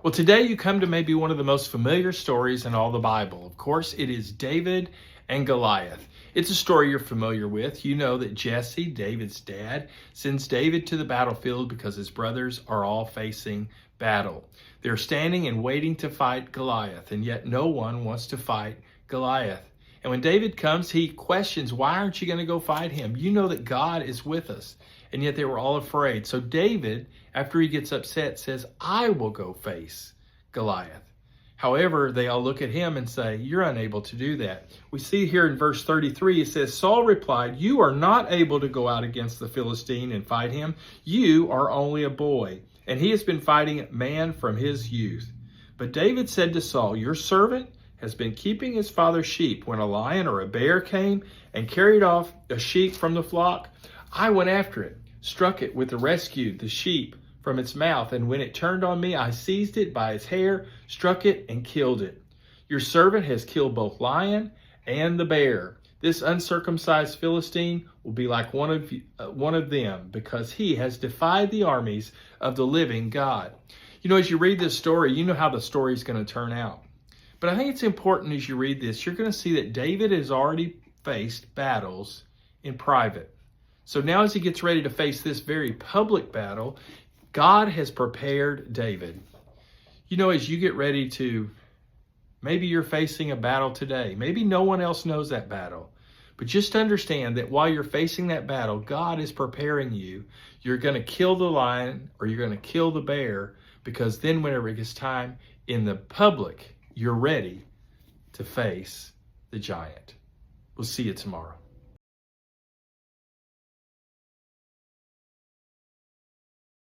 Well, today you come to maybe one of the most familiar stories in all the Bible. Of course, it is David and Goliath. It's a story you're familiar with. You know that Jesse, David's dad, sends David to the battlefield because his brothers are all facing battle. They're standing and waiting to fight Goliath, and yet no one wants to fight Goliath. And when David comes, he questions, why aren't you going to go fight him? You know that God is with us. And yet they were all afraid. So David, after he gets upset, says, I will go face Goliath. However, they all look at him and say, you're unable to do that. We see here in verse 33, it says, Saul replied, you are not able to go out against the Philistine and fight him. You are only a boy, and he has been fighting man from his youth. But David said to Saul, your servant has been keeping his father's sheep. When a lion or a bear came and carried off a sheep from the flock, I went after it, struck it with the rescued the sheep from its mouth, and when it turned on me, I seized it by its hair, struck it, and killed it. Your servant has killed both lion and the bear. This uncircumcised Philistine will be like one of them, because he has defied the armies of the living God. You know, as you read this story, you know how the story is going to turn out. But I think it's important as you read this, you're going to see that David has already faced battles in private. So now as he gets ready to face this very public battle, God has prepared David. You know, as you get ready to, maybe you're facing a battle today. Maybe no one else knows that battle. But just understand that while you're facing that battle, God is preparing you. You're going to kill the lion or you're going to kill the bear, because then whenever it gets time in the public, you're ready to face the giant. We'll see you tomorrow.